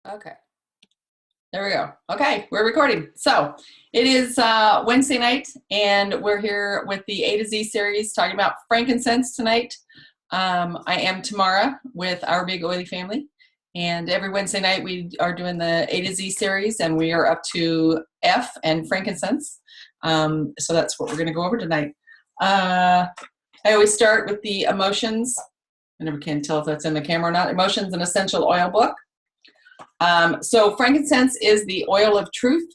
Okay, there we go. Okay, we're recording. So it is Wednesday night, and we're here with the A to Z series talking about frankincense tonight. I am Tamara with Our Big Oily Family, and every Wednesday night we are doing the A to Z series, and we are up to F and frankincense. So that's what we're going to go over tonight. I always start with the emotions. I never can tell if that's in the camera or not. Emotions and Essential Oil book. So frankincense is the oil of truth.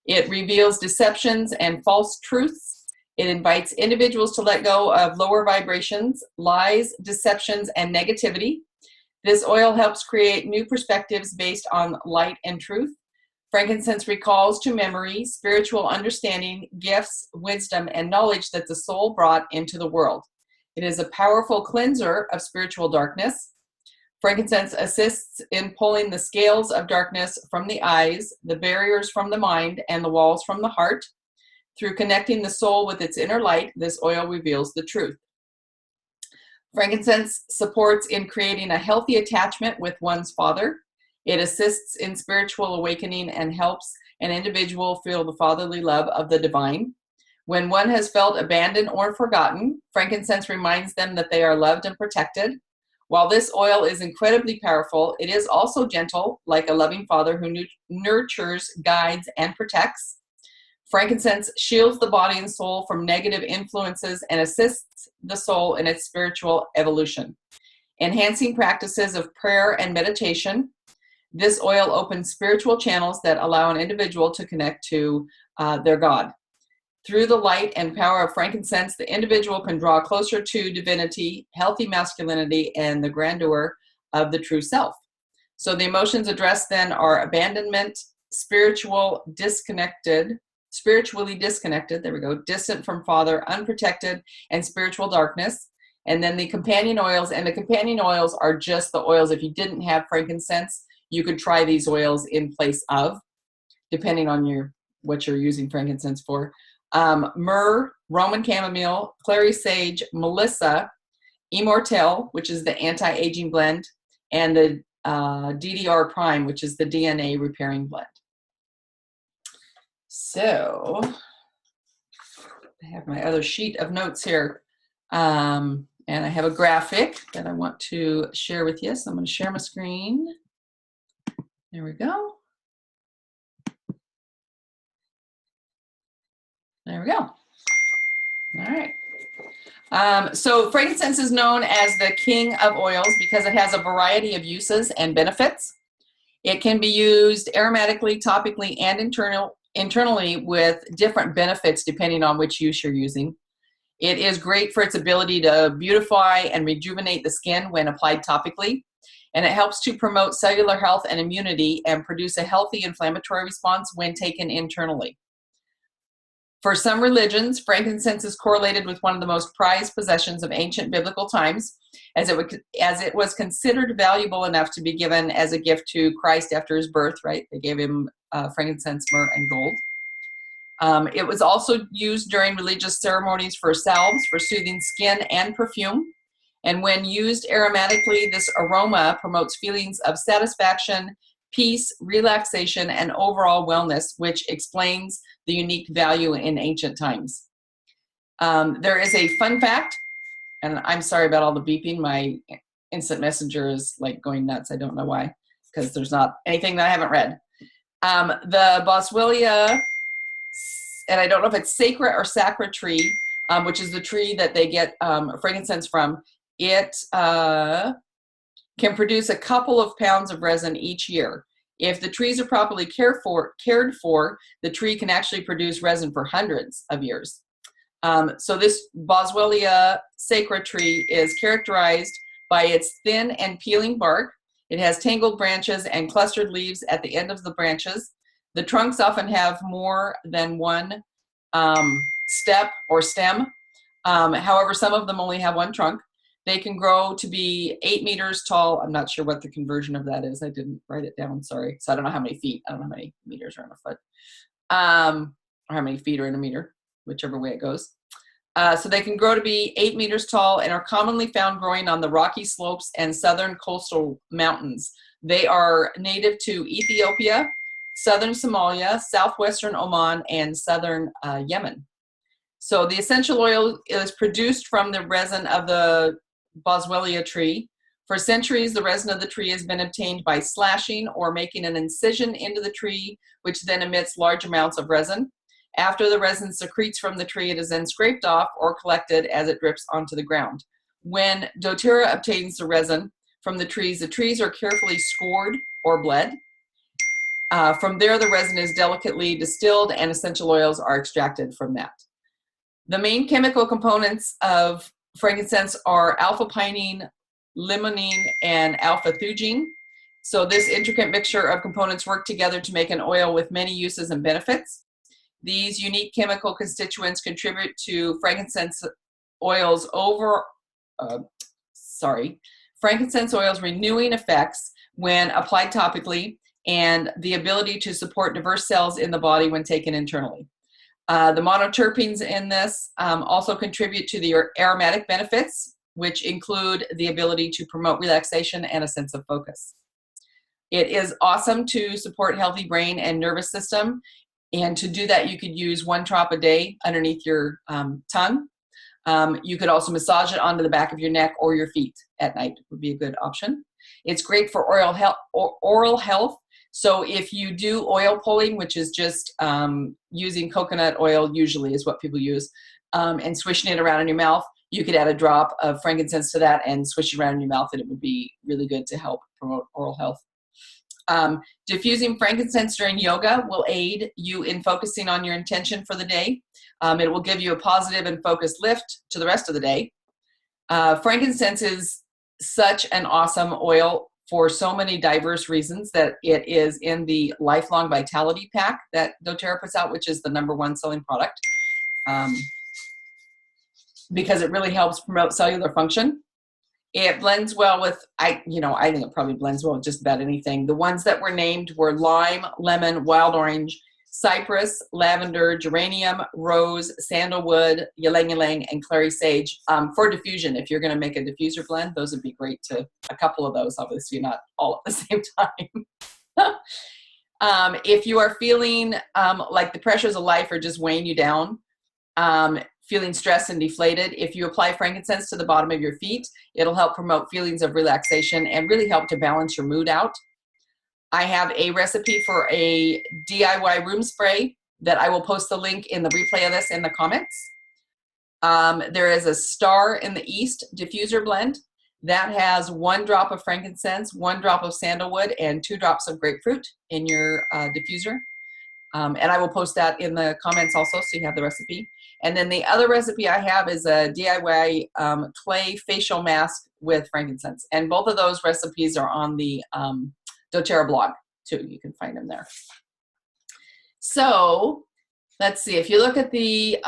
It reveals deceptions and false truths. It invites individuals to let go of lower vibrations, lies, deceptions, and negativity. This oil helps create new perspectives based on light and truth. Frankincense recalls to memory spiritual understanding, gifts, wisdom, and knowledge that the soul brought into the world. It is a powerful cleanser of spiritual darkness. Frankincense assists in pulling the scales of darkness from the eyes, the barriers from the mind, and the walls from the heart. Through connecting the soul with its inner light, this oil reveals the truth. Frankincense supports in creating a healthy attachment with one's father. It assists in spiritual awakening and helps an individual feel the fatherly love of the divine. When one has felt abandoned or forgotten, frankincense reminds them that they are loved and protected. While this oil is incredibly powerful, it is also gentle, like a loving father who nurtures, guides, and protects. Frankincense shields the body and soul from negative influences and assists the soul in its spiritual evolution. Enhancing practices of prayer and meditation, this oil opens spiritual channels that allow an individual to connect to their God. Through the light and power of frankincense, the individual can draw closer to divinity, healthy masculinity, and the grandeur of the true self. So the emotions addressed then are abandonment, spiritually disconnected, there we go, distant from Father, unprotected, and spiritual darkness. And then the companion oils, and the companion oils are just the oils. If you didn't have frankincense, you could try these oils in place of, depending on what you're using frankincense for. Myrrh, Roman chamomile, clary sage, melissa, immortelle, which is the anti-aging blend, and the DDR prime, which is the DNA repairing blend. So I have my other sheet of notes here, and I have a graphic that I want to share with you. So I'm going to share my screen. There we go. There we go. All right. So frankincense is known as the king of oils because it has a variety of uses and benefits. It can be used aromatically, topically, and internally with different benefits depending on which use you're using. It is great for its ability to beautify and rejuvenate the skin when applied topically. And it helps to promote cellular health and immunity and produce a healthy inflammatory response when taken internally. For some religions, frankincense is correlated with one of the most prized possessions of ancient biblical times, as it was considered valuable enough to be given as a gift to Christ after his birth, right? They gave him frankincense, myrrh, and gold. It was also used during religious ceremonies for salves, for soothing skin and perfume. And when used aromatically, this aroma promotes feelings of satisfaction, peace, relaxation, and overall wellness, which explains the unique value in ancient times. There is a fun fact, and I'm sorry about all the beeping. My instant messenger is like going nuts. I don't know why, because there's not anything that I haven't read. The Boswellia, and I don't know if it's sacra or sacra tree, which is the tree that they get frankincense from, it can produce a couple of pounds of resin each year. If the trees are properly cared for, the tree can actually produce resin for hundreds of years. So this Boswellia sacra tree is characterized by its thin and peeling bark. It has tangled branches and clustered leaves at the end of the branches. The trunks often have more than one step or stem. However, some of them only have one trunk. They can grow to be 8 meters tall. I'm not sure what the conversion of that is. I didn't write it down, sorry. So I don't know how many feet. I don't know how many meters are in a foot. Or how many feet are in a meter, whichever way it goes. So they can grow to be 8 meters tall and are commonly found growing on the rocky slopes and southern coastal mountains. They are native to Ethiopia, southern Somalia, southwestern Oman, and southern Yemen. So the essential oil is produced from the resin of the boswellia tree. For centuries, the resin of the tree has been obtained by slashing or making an incision into the tree, which then emits large amounts of resin. After the resin secretes from the tree, it is then scraped off or collected as it drips onto the ground. When doTERRA obtains the resin from the trees are carefully scored or bled. From there, the resin is delicately distilled and essential oils are extracted from that. The main chemical components of frankincense are alpha-pinene, limonene, and alpha-theugene. So this intricate mixture of components work together to make an oil with many uses and benefits. These unique chemical constituents contribute to frankincense oil's renewing effects when applied topically, and the ability to support diverse cells in the body when taken internally. The monoterpenes in this also contribute to the aromatic benefits, which include the ability to promote relaxation and a sense of focus. It is awesome to support healthy brain and nervous system. And to do that, you could use 1 drop a day underneath your tongue. You could also massage it onto the back of your neck or your feet at night would be a good option. It's great for oral health. So if you do oil pulling, which is just using coconut oil usually is what people use, and swishing it around in your mouth, you could add a drop of frankincense to that and swish it around in your mouth, and it would be really good to help promote oral health. Diffusing frankincense during yoga will aid you in focusing on your intention for the day. It will give you a positive and focused lift to the rest of the day. Frankincense is such an awesome oil for so many diverse reasons that it is in the Lifelong Vitality Pack that doTERRA puts out, which is the #1 selling product, because it really helps promote cellular function. It blends well with, I think it probably blends well with just about anything. The ones that were named were lime, lemon, wild orange, cypress, lavender, geranium, rose, sandalwood, ylang-ylang, and clary sage. For diffusion, if you're going to make a diffuser blend, those would be great to, a couple of those, obviously not all at the same time. If you are feeling like the pressures of life are just weighing you down, feeling stressed and deflated, if you apply frankincense to the bottom of your feet, it'll help promote feelings of relaxation and really help to balance your mood out. I have a recipe for a DIY room spray that I will post the link in the replay of this in the comments. There is a Star in the East diffuser blend that has 1 drop of frankincense, 1 drop of sandalwood, and 2 drops of grapefruit in your diffuser. And I will post that in the comments also, so you have the recipe. And then the other recipe I have is a DIY clay facial mask with frankincense. And both of those recipes are on the doTERRA blog too. You can find them there. So let's see, if you look at the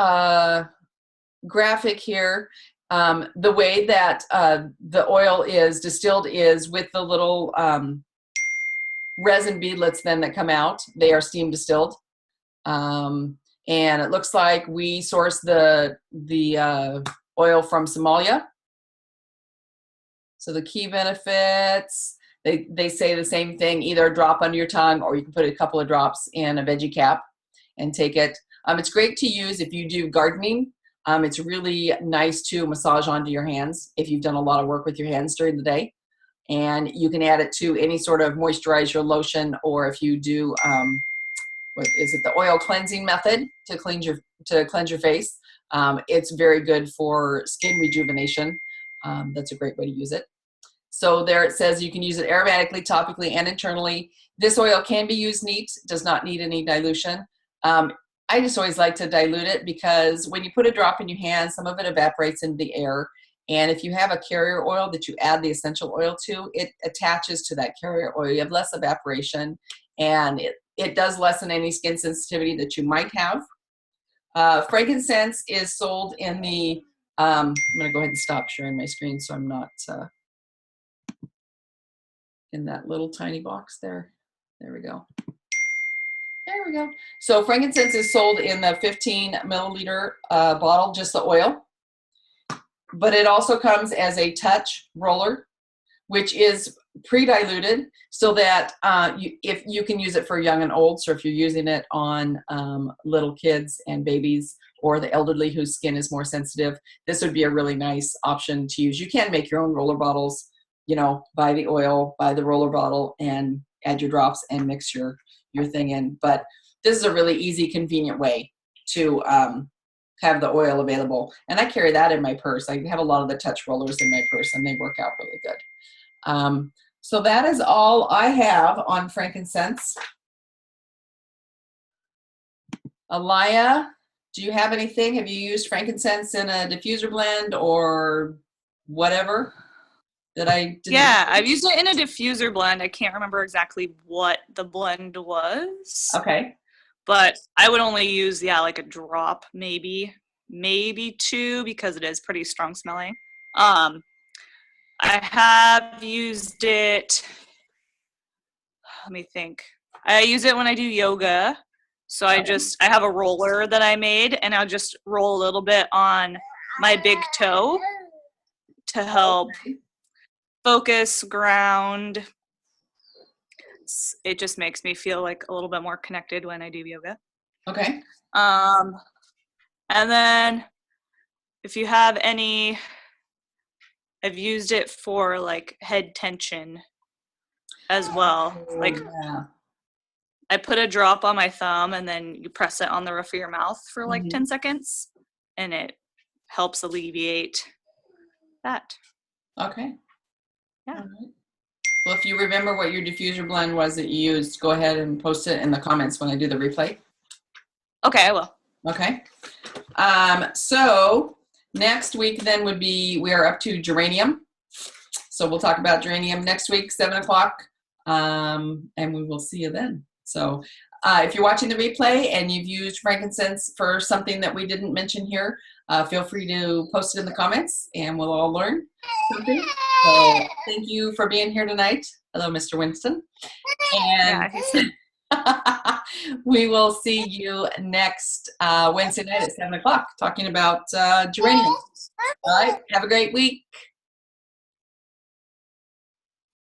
graphic here, the way that the oil is distilled is with the little resin beadlets then that come out. They are steam distilled. And it looks like we source the oil from Somalia. So the key benefits, they say the same thing, either a drop under your tongue or you can put a couple of drops in a veggie cap and take it. It's great to use if you do gardening. It's really nice to massage onto your hands if you've done a lot of work with your hands during the day. And you can add it to any sort of moisturizer lotion, or if you do, the oil cleansing method to cleanse your face. It's very good for skin rejuvenation. That's a great way to use it. So there it says you can use it aromatically, topically, and internally. This oil can be used neat, does not need any dilution. I just always like to dilute it because when you put a drop in your hand, some of it evaporates into the air. And if you have a carrier oil that you add the essential oil to, it attaches to that carrier oil. You have less evaporation, and it does lessen any skin sensitivity that you might have. Frankincense is sold in the, I'm going to go ahead and stop sharing my screen so I'm not in that little tiny box there. There we go. There we go. So frankincense is sold in the 15 milliliter bottle, just the oil. But it also comes as a touch roller, which is pre-diluted so that if you can use it for young and old. So if you're using it on little kids and babies or the elderly whose skin is more sensitive, this would be a really nice option to use. You can make your own roller bottles, buy the oil, buy the roller bottle, and add your drops and mix your thing in. But this is a really easy, convenient way to have the oil available. And I carry that in my purse. I have a lot of the touch rollers in my purse, and they work out really good. So that is all I have on frankincense. Alaya, do you have anything? Have you used frankincense in a diffuser blend or whatever that I didn't? Yeah, I've used it in a diffuser blend. I can't remember exactly what the blend was. Okay. But I would only use, like a drop, maybe 2, because it is pretty strong smelling. I have used it, let me think. I use it when I do yoga. So I have a roller that I made, and I'll just roll a little bit on my big toe to help focus, ground. It just makes me feel like a little bit more connected when I do yoga. Okay. And then if you have any, I've used it for like head tension as well. I put a drop on my thumb, and then you press it on the roof of your mouth for like 10 seconds, and it helps alleviate that. Okay. Yeah. All right. Well, if you remember what your diffuser blend was that you used, go ahead and post it in the comments when I do the replay. Okay, I will. Okay. So next week then would be, we are up to geranium. So we'll talk about geranium next week, 7:00. And we will see you then. So if you're watching the replay and you've used frankincense for something that we didn't mention here, feel free to post it in the comments and we'll all learn something. So thank you for being here tonight. Hello, Mr. Winston. And we will see you next Wednesday night at 7:00 talking about geranium. All right. Have a great week.